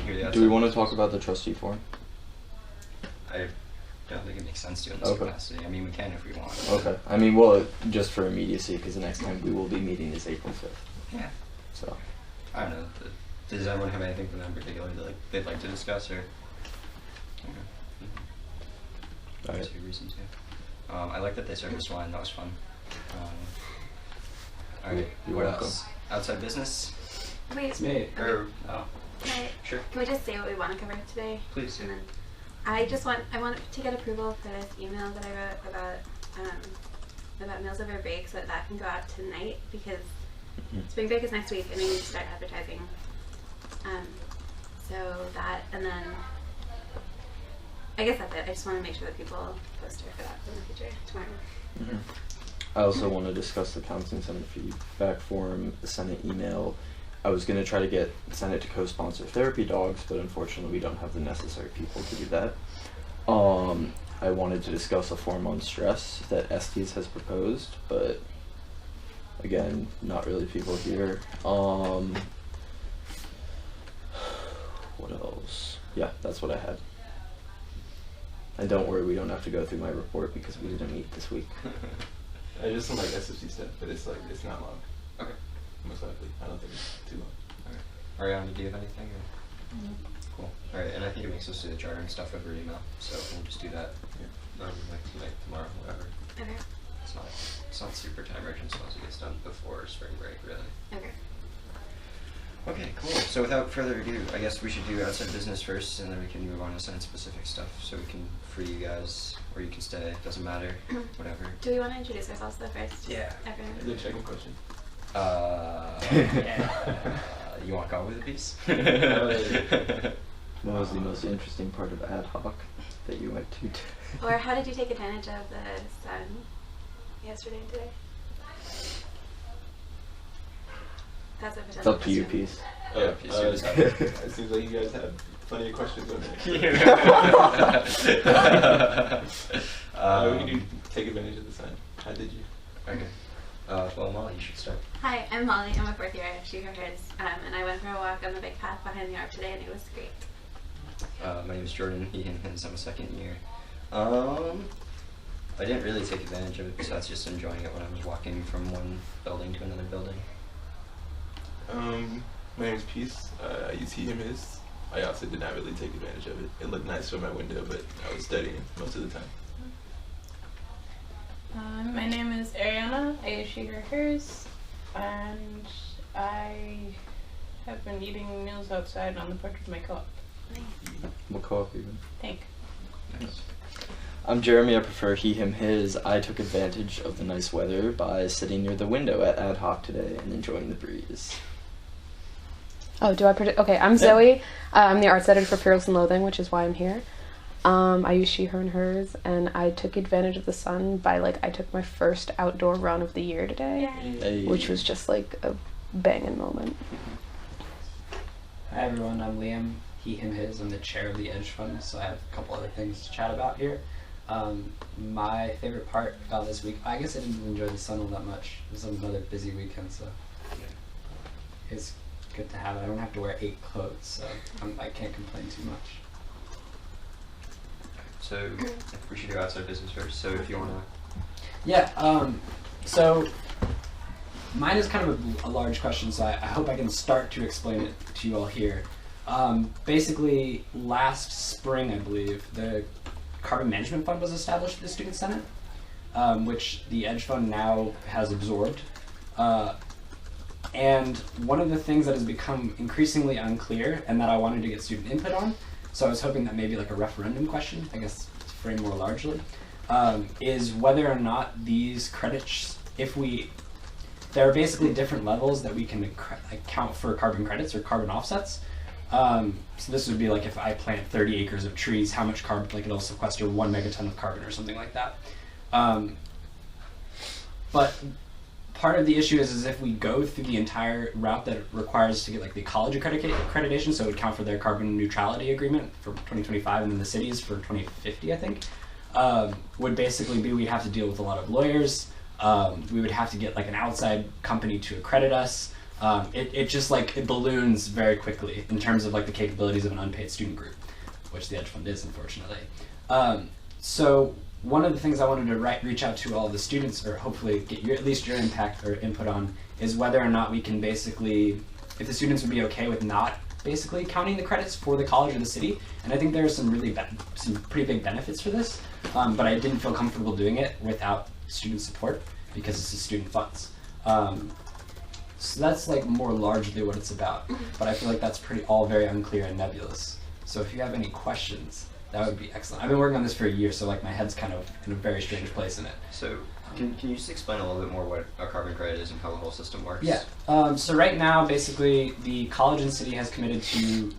hear the outside. Do we want to talk about the trustee forum? I don't think it makes sense to in this capacity. I mean, we can if we want. Okay. I mean, well, just for immediacy, because the next time we will be meeting is April 5th. Yeah. So. I don't know. Does everyone have anything from them particularly that they'd like to discuss, or? Okay. All right. Two reasons, yeah. I like that they served us wine. That was fun. All right. You're what welcome. else? Outside business? Wait. It's me. Or oh, sure. Can we just say what we want to cover today? Please. And then I want to get approval for this email that I wrote about meals over break, so that can go out tonight, because spring break is next week and we need to start advertising. So that, and then I guess that's it. I just want to make sure that people poster for that in the future tomorrow. I also want to discuss the Counseling Senate feedback form, the Senate email. I was going to try to get Senate to co-sponsor therapy dogs, but unfortunately we don't have the necessary people to do that. I wanted to discuss a form on stress that Estes has proposed, but again, not really people here. What else? Yeah, that's what I had. And don't worry, we don't have to go through my report because we didn't meet this week. I just don't like SFC stuff, but it's not long. Okay. Most likely. I don't think it's too long. Okay. Ariana, do you have anything? Or? Mm-hmm. Cool. All right, and I think it makes us do the charter and stuff over email, so we'll just do that. Yeah. Like tonight, tomorrow, whatever. Okay. It's not super time urgent, so it gets done before spring break, really. Okay. Okay, cool. So without further ado, I guess we should do outside business first, and then we can move on to Senate-specific stuff, so we can free you guys, or you can stay. Doesn't matter. Whatever. Do we want to introduce ourselves though first? Yeah. Everyone. Is it a checking question? You want to go with a piece? What was the most interesting part of ad hoc that you went to? Or how did you take advantage of the sun yesterday and today? That's a It's potential up to you, question. Peace. Yeah, Peace, you decide. It seems like you guys had plenty of questions on there. We can take advantage of the sun. How did you? Okay. Well, Molly, you should start. Hi, I'm Molly. I'm a fourth year she, her, hers. And I went for a walk on the big path behind the ark today, and it was great. My name is Jordan, he, him, his. I'm a second year. I didn't really take advantage of it besides just enjoying it when I was walking from one building to another building. My name is Peace. I use he, him, his. I also did not really take advantage of it. It looked nice from my window, but I was studying most of the time. My name is Ariana. I use she, her, hers. And I have been eating meals outside on the porch with my co-op. What co-op even? Thank. Nice. I'm Jeremy. I prefer he, him, his. I took advantage of the nice weather by sitting near the window at ad hoc today and enjoying the breeze. Oh, do I predict? Okay, I'm Zoe. I'm the arts editor for Fearless and Loathing, which is why I'm here. I use she, her, and hers, and I took advantage of the sun by, I took my first outdoor run of the year today, Hey. which was just, a banging moment. Hi everyone, I'm Liam. He, him, his. I'm the chair of the Edge Fund, so I have a couple other things to chat about here. My favorite part about this week, I guess I didn't enjoy the sun all that much. It was another busy weekend, so it's good to have it. I don't have to wear 8 clothes, so I can't complain too much. So we should do outside business first. So if you want to. Yeah. So mine is kind of a large question, so I hope I can start to explain it to you all here. Basically, last spring, I believe, the Carbon Management Fund was established at the Student Senate, which the Edge Fund now has absorbed. And one of the things that has become increasingly unclear and that I wanted to get student input on, so I was hoping that maybe a referendum question, I guess to frame more largely, is whether or not these credits, there are basically different levels that we can account for carbon credits or carbon offsets. So this would be if I plant 30 acres of trees, how much carbon, it'll sequester 1 megaton of carbon or something like that. But part of the issue is if we go through the entire route that it requires to get the college accreditation, so it would count for their carbon neutrality agreement for 2025 and then the cities for 2050, I think, would basically be we'd have to deal with a lot of lawyers. We would have to get an outside company to accredit us. it just like it balloons very quickly in terms of like the capabilities of an unpaid student group, which the Edge Fund is, unfortunately. So one of the things I wanted to reach out to all the students, or hopefully get at least your impact or input on, is whether or not we can basically, if the students would be okay with not basically counting the credits for the college or the city. And I think there are some some pretty big benefits for this, but I didn't feel comfortable doing it without student support because this is student funds. So that's like more largely what it's about, but I feel like that's all very unclear and nebulous. So if you have any questions, that would be excellent. I've been working on this for a year, so like my head's kind of in a very strange place in it. So can you just explain a little bit more what a carbon credit is and how the whole system works? Yeah. So right now, basically, the college and city has committed to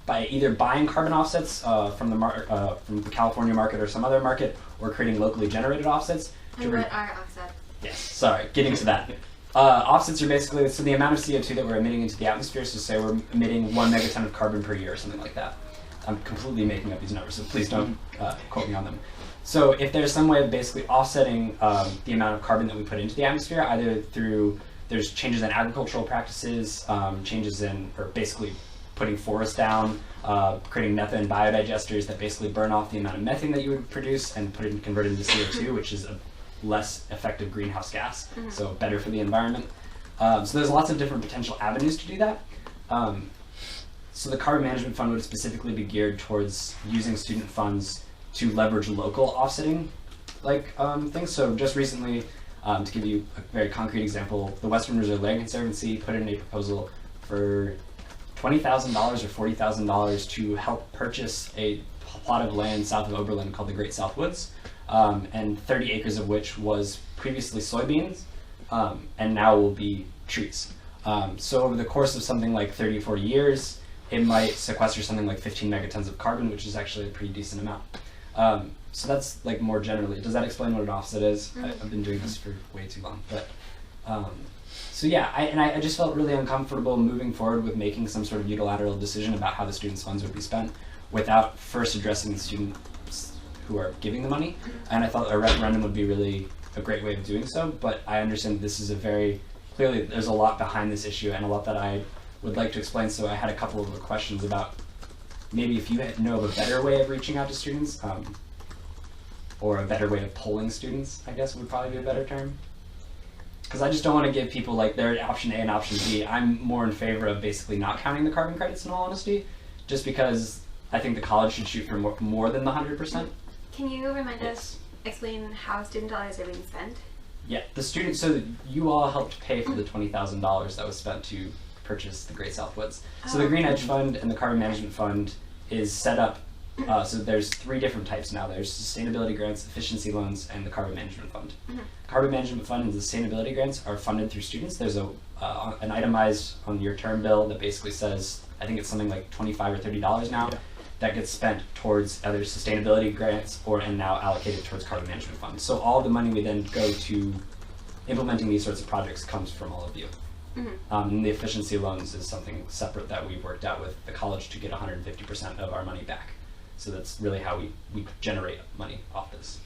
by either buying carbon offsets from the California market or some other market, or creating locally generated offsets. And what are offsets? Yes. Sorry, getting to that. Offsets are basically the amount of CO2 that we're emitting into the atmosphere. So say we're emitting 1 megaton of carbon per year or something like that. I'm completely making up these numbers, so please don't quote me on them. So if there's some way of basically offsetting the amount of carbon that we put into the atmosphere, either through there's changes in agricultural practices, changes in, or basically putting forests down, creating methane biodigesters that basically burn off the amount of methane that you would produce and convert it into CO2, which is a less effective greenhouse gas, so better for the environment. So there's lots of different potential avenues to do that. So the Carbon Management Fund would specifically be geared towards using student funds to leverage local offsetting things. So just recently, to give you a very concrete example, the Western Reserve Land Conservancy put in a proposal for $20,000 or $40,000 to help purchase a plot of land south of Oberlin called the Great South Woods, and 30 acres of which was previously soybeans, and now will be trees. So over the course of something like 30 or 40 years, it might sequester something like 15 megatons of carbon, which is actually a pretty decent amount. So that's like more generally. Does that explain what an offset is? I've been doing this for way too long, but so yeah, I just felt really uncomfortable moving forward with making some sort of unilateral decision about how the students' funds would be spent without first addressing the students who are giving the money. And I thought a referendum would be really a great way of doing so, but I understand this is clearly there's a lot behind this issue and a lot that I would like to explain, so I had a couple of questions about maybe if you know of a better way of reaching out to students, or a better way of polling students, I guess would probably be a better term. Because I just don't want to give people like their option A and option B. I'm more in favor of basically not counting the carbon credits in all honesty, just because I think the college should shoot for more than the 100%. Can you remind us, explain how student dollars are being spent? Yeah, the students, so you all helped pay for the $20,000 that was spent to purchase the Great South Woods. So the Green Edge Fund and the Carbon Management Fund is set up, so there's 3 different types now. There's sustainability grants, efficiency loans, and the Carbon Management Fund. Carbon Management Fund and the sustainability grants are funded through students. There's an itemized on your term bill that basically says, I think it's something like $25 or $30 now, that gets spent towards either sustainability grants and now allocated towards Carbon Management Fund. So all the money we then go to implementing these sorts of projects comes from all of you. And the efficiency loans is something separate that we've worked out with the college to get 150% of our money back. So that's really how we generate money off this.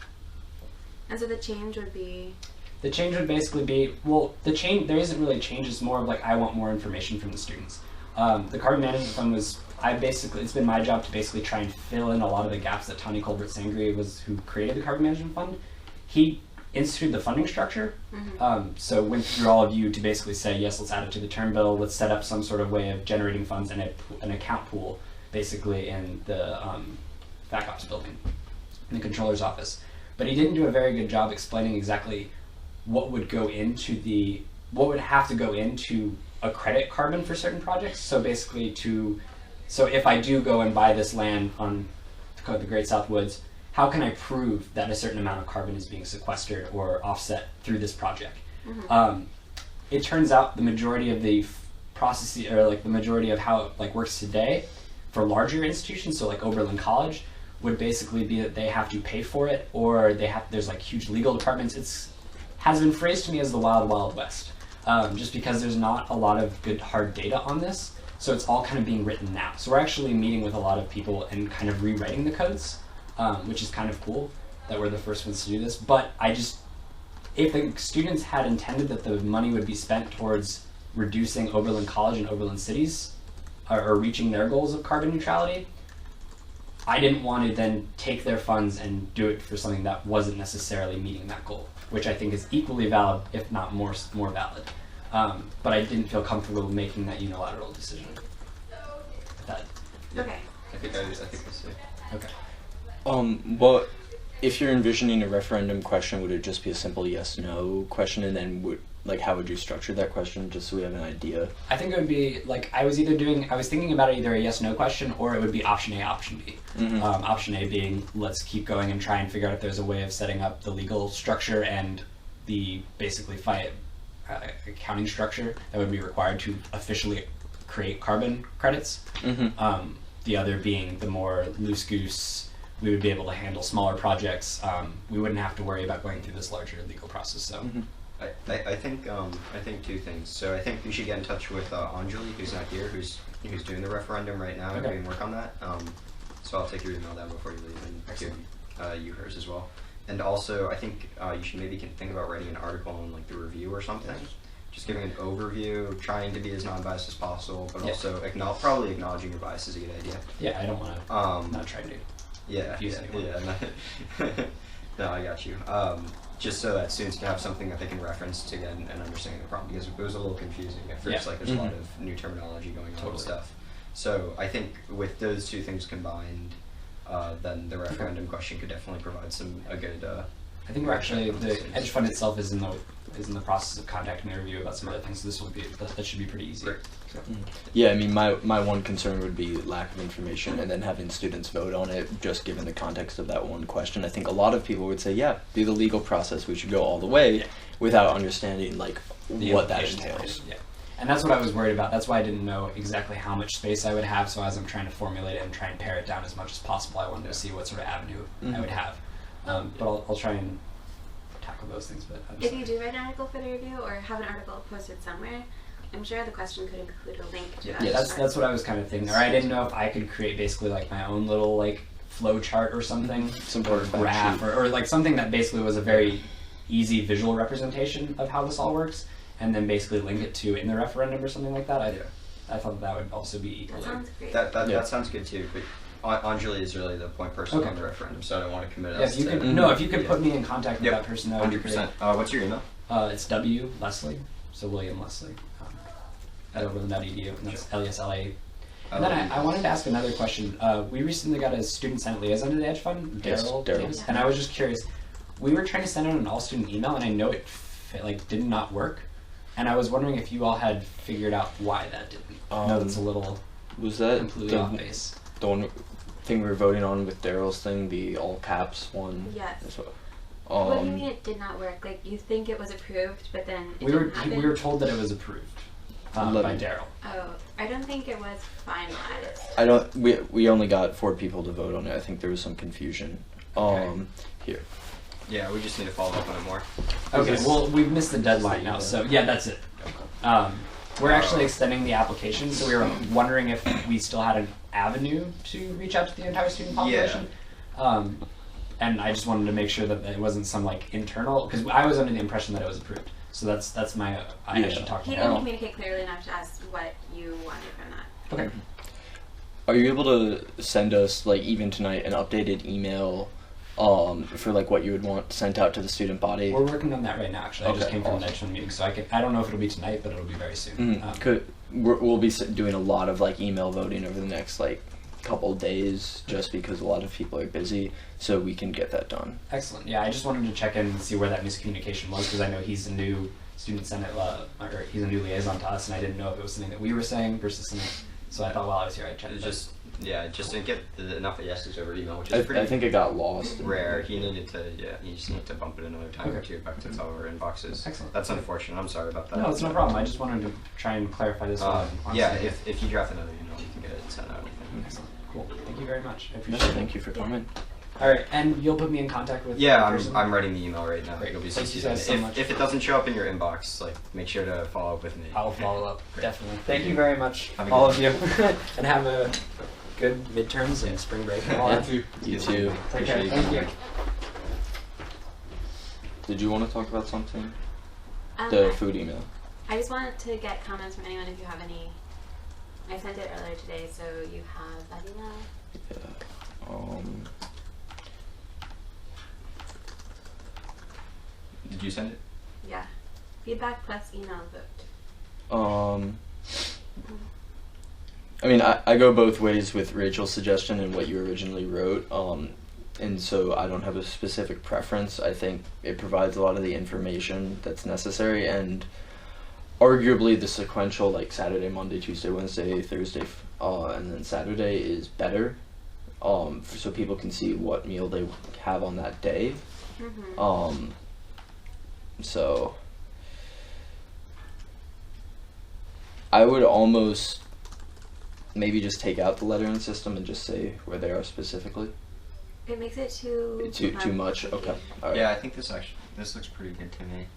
And so the change would be? The change would basically be, well, there isn't really a change, it's more of like I want more information from the students. The Carbon Management Fund it's been my job to basically try and fill in a lot of the gaps that Tony Colbert-Sangri who created the Carbon Management Fund. He instituted the funding structure, so went through all of you to basically say, yes, let's add it to the term bill, let's set up some sort of way of generating funds in an account pool, basically in the back ops building, in the controller's office. But he didn't do a very good job explaining exactly what would have to go into a credit carbon for certain projects. So basically so if I do go and buy this land on the Great South Woods, how can I prove that a certain amount of carbon is being sequestered or offset through this project? It turns out the majority of the processes, or like the majority of how it works today for larger institutions, so like Oberlin College, would basically be that they have to pay for it, or there's like huge legal departments. Has been phrased to me as the wild, wild west, just because there's not a lot of good hard data on this. So it's all kind of being written now. So we're actually meeting with a lot of people and kind of rewriting the codes, which is kind of cool that we're the first ones to do this. But if the students had intended that the money would be spent towards reducing Oberlin College and Oberlin cities or reaching their goals of carbon neutrality, I didn't want to then take their funds and do it for something that wasn't necessarily meeting that goal, which I think is equally valid, if not more valid. But I didn't feel comfortable making that unilateral decision. That, Okay. I think I see. okay. Well, if you're envisioning a referendum question, would it just be a simple yes/no question, and then how would you structure that question, just so we have an idea? I think it would be like I was thinking about it either a yes/no question or it would be option A, option B. Mm-hmm. Option A being let's keep going and try and figure out if there's a way of setting up the legal structure and the basically accounting structure that would be required to officially create carbon credits. Mm-hmm. The other being the more loose goose, we would be able to handle smaller projects. We wouldn't have to worry about going through this larger legal process. So. Mm-hmm. I think two things. So I think we should get in touch with Anjali, who's not here, who's doing the referendum right now and Okay. doing work on that. So I'll take your email down before you leave and give you hers as well. And also, I think you should maybe think about writing an article on like the review or something. Just giving an overview, trying to be as non-biased as possible, but also probably acknowledging your bias is a good idea. Yeah, I don't want to not try to. Yeah, Confuse anyone. No, I got you. Just so that students can have something that they can reference to get an understanding of the problem, because it was a little confusing at first. Yeah. Like there's a lot of new terminology going on and stuff. So I think with those two things combined, then the referendum question could definitely provide a good. I think we're actually the hedge fund itself is in the process of contacting the review about some other things. So that should be pretty easy. Great. So. Yeah, I mean, my one concern would be lack of information, and then having students vote on it, just given the context of that one question. I think a lot of people would say, yeah, do the legal process, we should go all the way, without understanding, what that entails. Yeah. And that's what I was worried about. That's why I didn't know exactly how much space I would have, so as I'm trying to formulate it and try and pare it down as much as possible, I wanted to see what sort of avenue I would have. But I'll try and tackle those things. But If you do write an article for the review or have an article posted somewhere, I'm sure the question could include a link to that. Yeah, that's what I was kind of thinking. Or I didn't know if I could create basically my own little flow chart or something, Some sort of graph, or something that basically was a very easy visual representation of how this all works, and then basically link it to in the referendum or something like that. I thought that would also be equally. That sounds great. That sounds good too. But Anjali is really the point person on the referendum, so I don't want to commit us If you to. could, if you could put me in contact with that person, that would be great. 100%. What's your email? It's W Leslie, so William Leslie, at Oberlin.edu, and that's LESLA. And then I wanted to ask another question. We recently got a student senate liaison to the hedge fund, Yes, Daryl Daryl. Davis, and I was just curious. We were trying to send out an all-student email, and I know it did not work. And I was wondering if you all had figured out why that didn't. I know that's a little Was that completely off base. the one thing we were voting on with Daryl's thing, the all caps one? Yes. That's what, What do you mean it did not work? Like you think it was approved, but then it We didn't happen? we were told that it was approved by Daryl. Oh, I don't think it was finalized. I don't. We only got 4 people to vote on it. I think there was some confusion. Okay. Here. Yeah, we just need to follow up on it more. Okay, well, we've missed the deadline now, so yeah, that's it. We're actually extending the application, so we were wondering if we still had an avenue to reach out to the entire student population. And I just wanted to make sure that it wasn't some internal, because I was under the impression that it was approved. So that's my, I should talk to He him. didn't communicate clearly enough to us what you wanted from that. Okay. Are you able to send us even tonight an updated email for what you would want sent out to the student body? We're working on that right now, actually. I just Okay, came from awesome. the next one meeting, so I don't know if it'll be tonight, but it'll be very soon. We'll be doing a lot of email voting over the next couple days, just because a lot of people are busy, so we can get that done. Excellent. Yeah, I just wanted to check in and see where that miscommunication was, because I know he's a new student senate, or he's a new liaison to us, and I didn't know if it was something that we were saying versus something. So I thought while I was here, I'd check. It just didn't get enough yeses over email, which is pretty I think it got lost. rare. He just needed to bump it another time or two back to the our inboxes. Excellent. That's unfortunate. I'm sorry about that. No, it's no problem. I just wanted to try and clarify this one. Yeah, if you draft another email, you can get it sent out. Excellent. Cool. Thank you very much. I No, appreciate it. thank you for coming. All right, and you'll put me in contact with Yeah, the person? I'm writing the email right now. Great. It'll be Thank you CC'd. guys so much. If it doesn't show up in your inbox, make sure to follow up with me. I'll follow up. Great. Definitely. Thank you very much, Have a all good of you, and have a good midterms and spring break and all that. You too. Take care. Appreciate Thank you. Did you want to talk about something? Um, The food email. I just wanted to get comments from anyone if you have any. I sent it earlier today, so you have that email. Yeah. Did you send it? Yeah. Feedback plus email vote. I mean, I go both ways with Rachel's suggestion and what you originally wrote, and so I don't have a specific preference. I think it provides a lot of the information that's necessary, and arguably the sequential, like Saturday, Monday, Tuesday, Wednesday, Thursday, and then Saturday is better, so people can see what meal they have on that day. So I would almost maybe just take out the lettering system and just say where they are specifically. It makes it too Too much. Okay. All right. Yeah, I think this looks pretty good to me.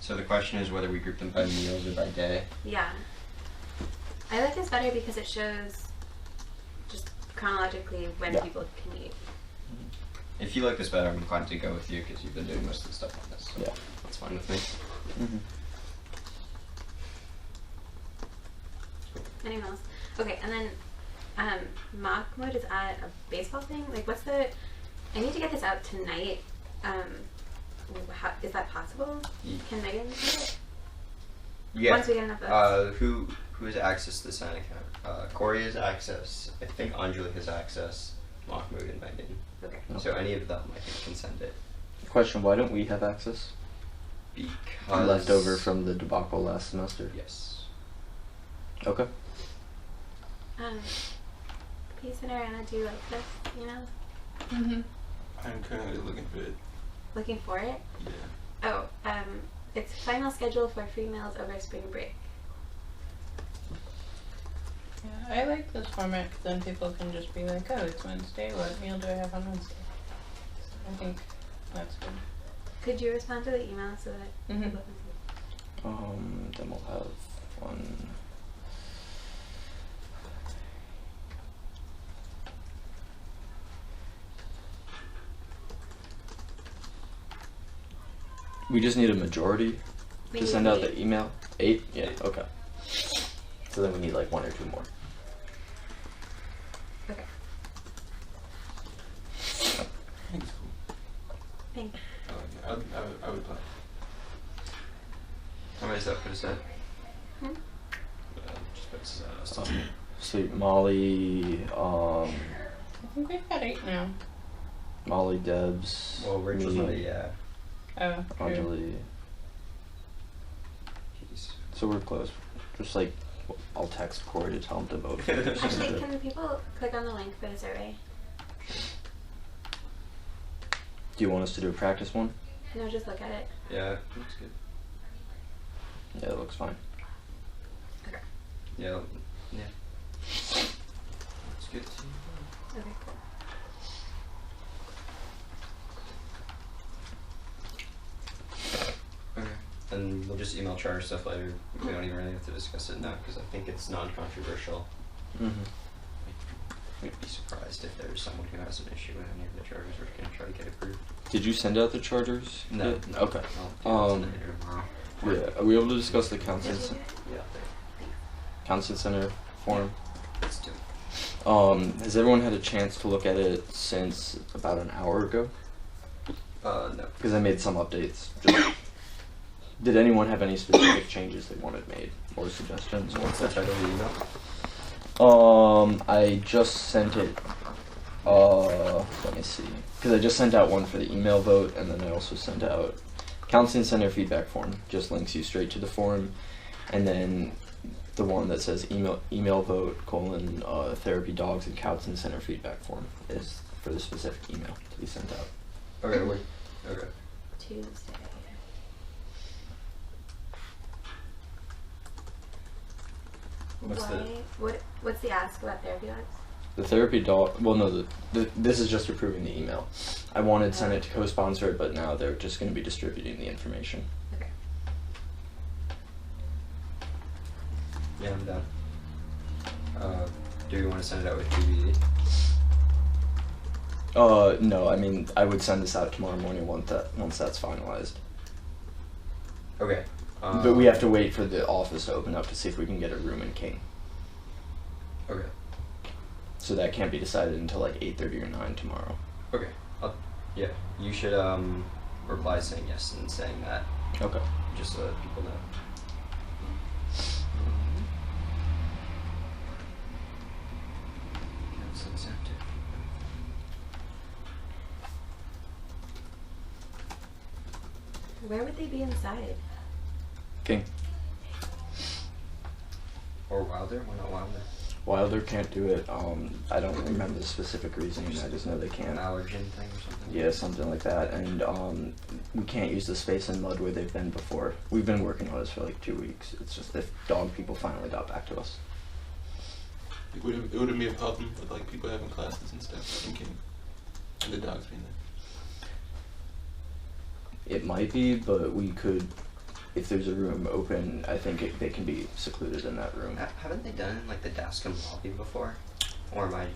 So the question is whether we group them by meals or by day. Yeah. I like this better because it shows just chronologically when Yeah. people can eat. If you like this better, I'm inclined to go with you because you've been doing most of the stuff on this. So Yeah. that's fine with me. Anyone else? Okay, and then mock mode is at a baseball thing. Like, what's the? I need to get this out tonight. How, is that possible? Can Megan do it? Yeah. Once we get enough votes. Who has access to the Senate account? Corey has access. I think Anjali has access. Mahmoud and Megan. Okay. So any of them, I think, can send it. Question: why don't we have access? Because Left over from the debacle last semester. Yes. Okay. Peace and Ariana, do you like this? You know, I'm currently looking for it. looking for it. Yeah. Oh, it's final schedule for free meals over spring break. Yeah, I like this format because then people can just be like, oh, it's Wednesday. What meal do I have on Wednesday? So I think that's good. Could you respond to the email so that Mhm. people can see? Then we'll have one. We just need a majority We to need send out 8. the email. 8? Yeah. Okay. So then we need like 1 or 2 more. Okay. I think it's cool. Thanks. I would play. How many does that put us at? Just puts Sweet Molly, I think we've got 8 now. Molly, Debs, Well, Rachel's me, not, yeah. Oh, true. Anjali. Jeez. So we're close. Just like, I'll text Corey to tell him to vote. Actually, can people click on the link for the survey? Do you want us to do a practice one? No, just look at it. Yeah, looks good. Yeah, that looks fine. Okay. Yeah. Looks good. Okay, cool. Okay. And we'll just email charter stuff later. We don't even really have to discuss it now because I think it's non-controversial. We'd be surprised if there's someone who has an issue with any of the charters we're going to try to get approved. Did you send out the charters? No. yet? Okay. I'll do that tonight or tomorrow. Yeah. Are we able to discuss the Council Did you do it? Yeah. Council Center form? Let's do it. Has everyone had a chance to look at it since about an hour ago? No. Because I made some updates. Did anyone have any specific changes they wanted made or suggestions? What's the title of the email? I just sent it. Let me see. Because I just sent out one for the email vote, and then I also sent out Counseling Center feedback form. Just links you straight to the form, and then the one that says email vote : therapy dogs and Counseling Center feedback form is for the specific email to be sent out. Okay, wait. Okay. Tuesday. What's the ask about therapy dogs? The therapy dog. Well, no. This is just approving the email. I wanted Senate to co-sponsor it, but now they're just going to be distributing the information. Okay. Yeah, I'm done. Do you want to send it out with DVD? No, I mean, I would send this out tomorrow morning once that's finalized. Okay. But we have to wait for the office to open up to see if we can get a room in King. Okay. So that can't be decided until like 8:30 or 9 tomorrow. Okay. Yeah. You should reply saying yes and saying that. Okay. Just so that people know. Where would they be inside? King. Or Wilder? Why not Wilder? Wilder can't do it. I don't remember the specific reasoning. I just know they An can't. allergen thing or something? Yeah, something like that. And we can't use the space in Mud where they've been before. We've been working on this for like 2 weeks. It's just if dog people finally got back to us. It wouldn't be a problem with like people having classes and stuff in King, and the dogs being there. It might be, but we could, if there's a room open, I think they can be secluded in that room. Haven't they done like the Dascom lobby before? Or am I?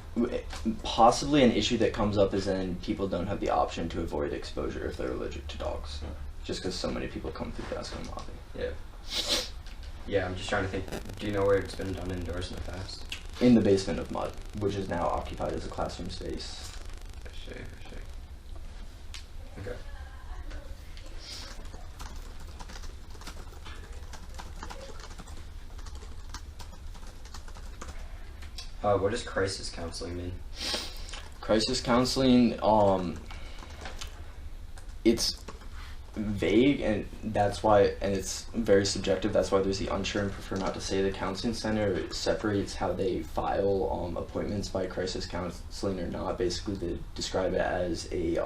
Possibly an issue that comes up is then people don't have the option to avoid exposure if they're allergic to dogs. Just because so many people come through Dascom lobby. Yeah. Yeah, I'm just trying to think. Do you know where it's been done indoors in the past? In the basement of Mud, which is now occupied as a classroom space. I see. Okay. What does crisis counseling mean? Crisis counseling, it's vague, and that's why, and it's very subjective. That's why there's the unsure and prefer not to say. The counseling center separates how they file appointments by crisis counseling or not. Basically, they describe it as a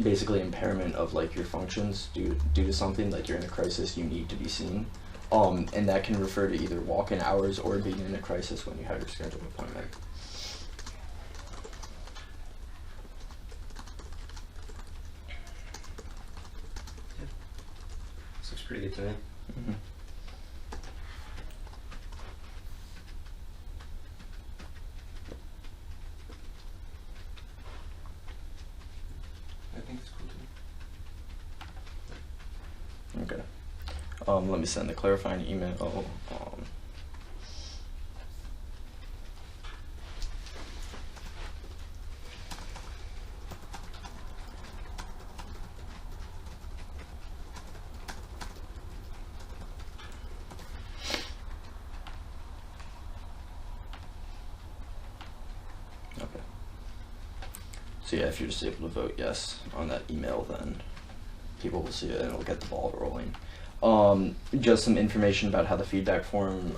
basically impairment of like your functions due to something, like you're in a crisis, you need to be seen. And that can refer to either walk-in hours or being in a crisis when you have your scheduled appointment. This looks pretty good to me. Mm-hmm. I think it's cool too. Okay. Let me send the clarifying email. Okay. So yeah, if you're just able to vote yes on that email, then people will see it and it'll get the ball rolling. Just some information about how the feedback form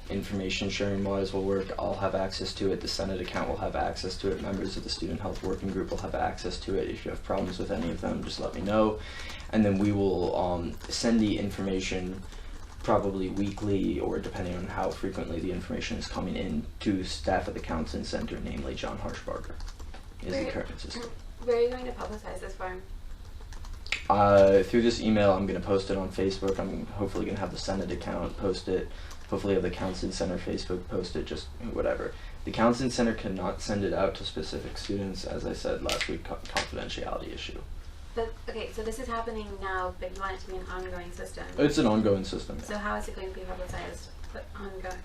information sharing wise will work. I'll have access to it. The Senate account will have access to it. Members of the Student Health Working Group will have access to it. If you have problems with any of them, just let me know. And then we will send the information probably weekly, or depending on how frequently the information is coming in, to staff at the Counseling Center, namely John Harshbarger is the current system. Where are you going to publicize this form? Through this email, I'm going to post it on Facebook. I'm hopefully going to have the Senate account post it. Hopefully have the Counseling Center Facebook post it, just whatever. The Counseling Center cannot send it out to specific students, as I said last week, confidentiality issue. But, okay, so this is happening now, but you want it to be an ongoing system. It's an ongoing system. So how is it going to be publicized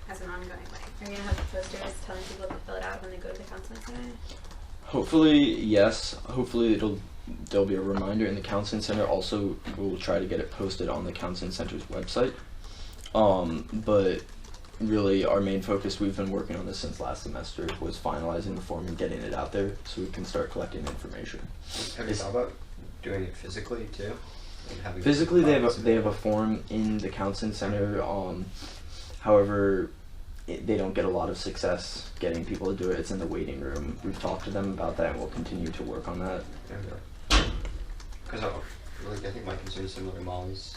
as an ongoing way? Are you going to have posters telling people to fill it out when they go to the Counseling Center? Hopefully, yes. Hopefully there'll be a reminder in the Counseling Center. Also, we'll try to get it posted on the Counseling Center's website. But really our main focus, we've been working on this since last semester, was finalizing the form and getting it out there so we can start collecting information. Have you thought about doing it physically too? Like physically, they have a form in the Counseling Center. However, they don't get a lot of success getting people to do it. It's in the waiting room. We've talked to them about that, and we'll continue to work on that. Because I think my concern is similar to Molly's.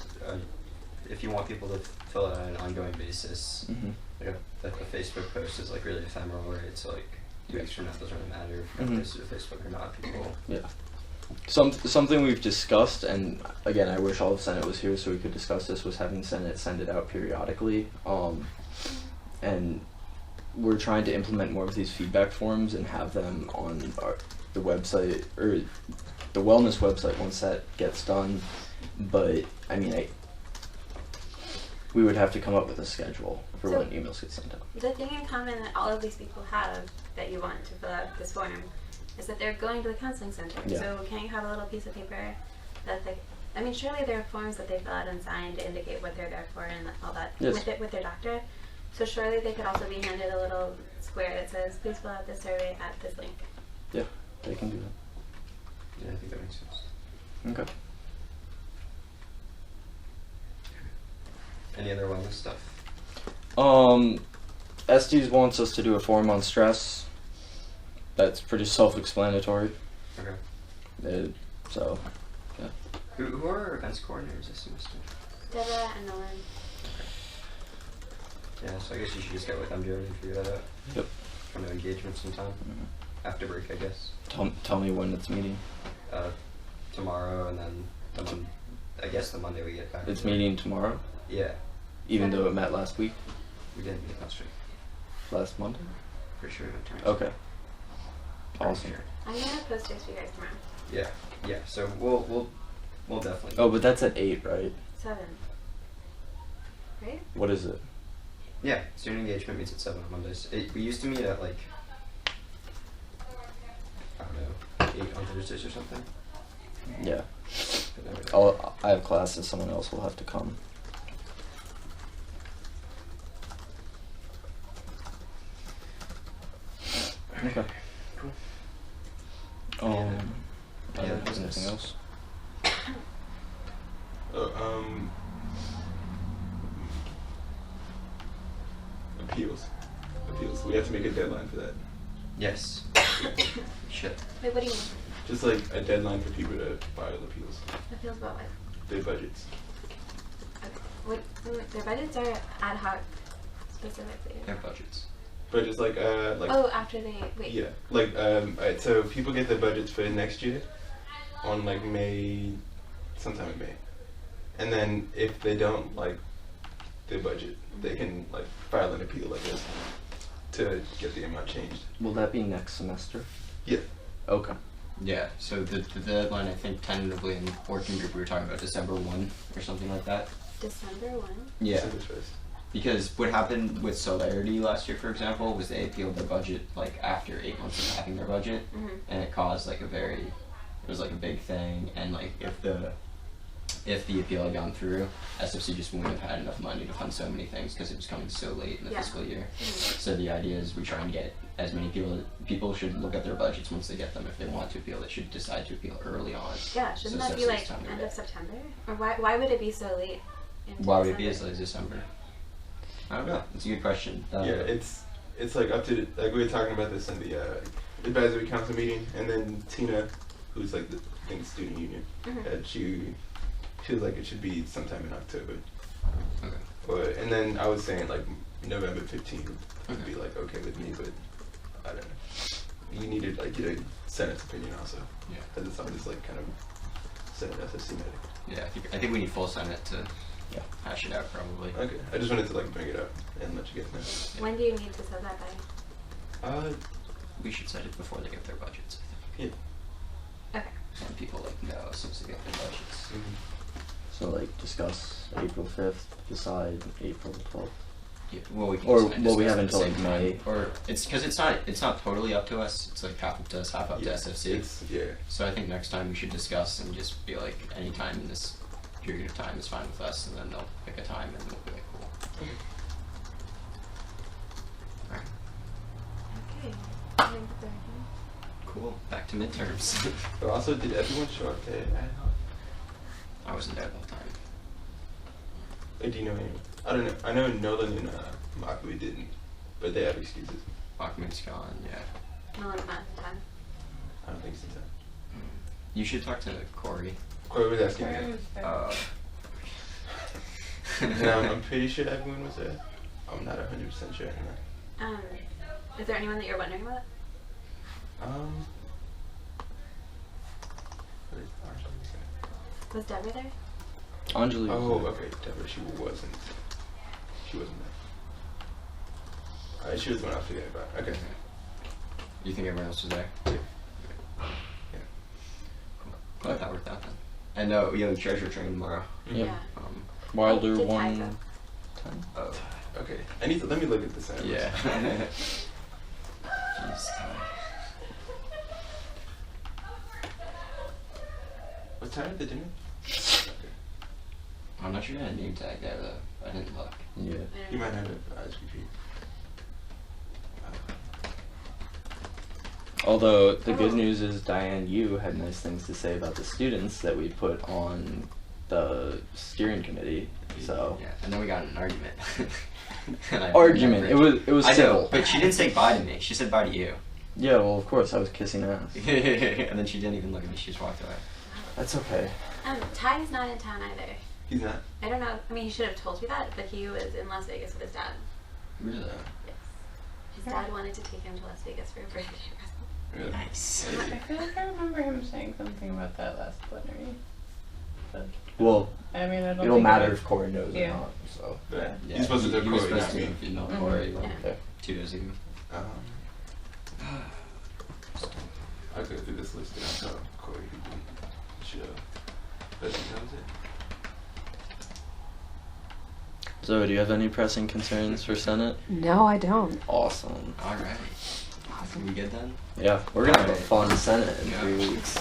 If you want people to fill it out on an ongoing basis, like a Facebook post is like really ephemeral, right? So like 2 weeks from now, it doesn't really matter if you're posted to Facebook or not. People. Yeah. Something we've discussed, and again, I wish all of Senate was here so we could discuss this, was having Senate send it out periodically. And we're trying to implement more of these feedback forms and have them on the website, or the wellness website once that gets done. But I mean, we would have to come up with a schedule for So- when emails get sent out. The thing in common that all of these people have that you want to fill out this form is that they're going to the counseling center. Yeah. So can't you have a little piece of paper that I mean, surely there are forms that they fill out and sign to indicate what they're there for and all that Yes. with their doctor. So surely they could also be handed a little square that says, please fill out this survey at this link. Yeah, they can do that. Yeah, I think that makes sense. Okay. Any other wellness stuff? Estes wants us to do a form on stress. That's pretty self-explanatory. Okay. So, yeah. Who are our events coordinators this semester? Deborah and Nolan. Yeah, so I guess you should just get with them, Jared, and figure that out. Yep. Come to engagement sometime. After break, I guess. Tell me when it's meeting. Tomorrow, and then I guess the Monday we get back. It's meeting tomorrow, Yeah, even though it met last week, we didn't meet last week. last Monday. Pretty sure we went to Okay. Awesome. Sure. I'm gonna post this for you guys tomorrow. Yeah. So we'll definitely. Oh, but that's at 8, right? 7. Right? What is it? Yeah, student engagement meets at 7 on Mondays. We used to meet at like, I don't know, 8 on Thursdays or something. Yeah. But then I have classes. Someone else will have to come. Okay. Cool. Anything else? Appeals. We have to make a deadline for that. Yes. Shit. Wait, what do you mean? Just like a deadline for people to file appeals. It feels about what? Their budgets. Okay. What, their budgets are ad hoc specifically. Their budgets. Budgets like Oh, after they wait. yeah, like alright, so people get their budgets for next year on like sometime in May, and then if they don't like their budget, they can like file an appeal like this to get the amount changed. Will that be next semester? Yeah. Okay. Yeah, so the deadline, I think tentatively in the working group we were talking about December 1 or something like that. December 1? Yeah. December 1st. Because what happened with Solidarity last year, for example, was they appealed their budget like after 8 months of having their budget, and it caused like it was like a big thing, and like if the appeal had gone through, SFC just wouldn't have had enough money to fund so many things because it was coming so late in the fiscal year. So the idea is we try and get as many people should look at their budgets once they get them. If they want to appeal, they should decide to appeal early on. Yeah, shouldn't So that be SFC's like time to end get- of September? Or why would it be so late? into Why would it be as December? late as December? I don't know. It's a good question. Yeah, it's like up to like we were talking about this in the advisory council meeting, and then Tina, who's like the student union, she was like it should be sometime in October. Okay. And then I was saying like November 15th would be like okay with me, but I don't know. You needed like get a Senate's opinion also. Yeah. Because it's on this like kind of Senate SFC meeting. Yeah, I think we need full Senate to hash it out probably. Okay, I just wanted to like bring it up and let you guys know. When do you need to set that by? We should set it before they get their budgets, I think. Okay. And people like know as soon as they get their budgets. So like discuss April 5th, decide April 12th. Yeah, well, we can Or, just kinda well, we discuss have at the until, same like, time. May. Or it's because it's not totally up to us. It's like half up to us, half up to SFC. Yeah. So I think next time we should discuss and just be like, any time in this period of time is fine with us, and then they'll pick a time and we'll be like, cool. Alright, Okay. I think that's everything. cool. Back to midterms. But also, did everyone show up to ad hoc? I wasn't there the whole time. Like, do you know anyone? I don't know. I know Nolan and Makui didn't, but they have excuses. Bachman's gone, yeah. No, it's not the time. I don't think so. You should talk to Corey. Corey was asking Where me. was that? No, I'm pretty sure everyone was there. I'm not 100% sure. Is there anyone that you're wondering about? What is Arjun? Was Deborah there? Anjali. Oh, okay. Deborah, she wasn't. She wasn't She was the one I was forgetting about. Okay. You think everyone else was there? Yeah. Yeah. Cool. Glad that worked out then. And you have treasure train tomorrow. Yep. Yeah. Wilder Did Ty 110. Oh. Okay. Let me look at the sandwich. Yeah. Jeez, Ty. What time did they do? Okay. I'm not sure you had a name tag there though. I didn't look. Yeah. You might have it. HPP. Although the good news is Diane, you had nice things to say about the students that we put on the steering committee. So Yeah. And then we got in an argument. And I argument. remember It was I civil. know, but she didn't say bye to me. She said bye to you. Yeah, well, of course, I was kissing ass. And then she didn't even look at me. She just walked away. That's okay. Ty's not in town either. He's not. I don't know. I mean, he should have told me that, but he was in Las Vegas with his dad. Really? Yes. His dad wanted to take him to Las Vegas for a birthday present. Really? Nice. I feel like I remember him saying something about that last plenary. But Well, I mean, I don't it'll think matter it if Corey knows Yeah. or not. So But Yeah, he's supposed to tell he was Corey, supposed not to me. email Mhm. Corey Yeah. okay. 2 days ago. I'll go through this list and I'll tell Corey who did the show. But that was it. Zoe, do you have any pressing concerns for Senate? No, I don't. Awesome. All right. We good then? Yeah, we're gonna have a Alright. fun Senate in Yeah. 3 weeks.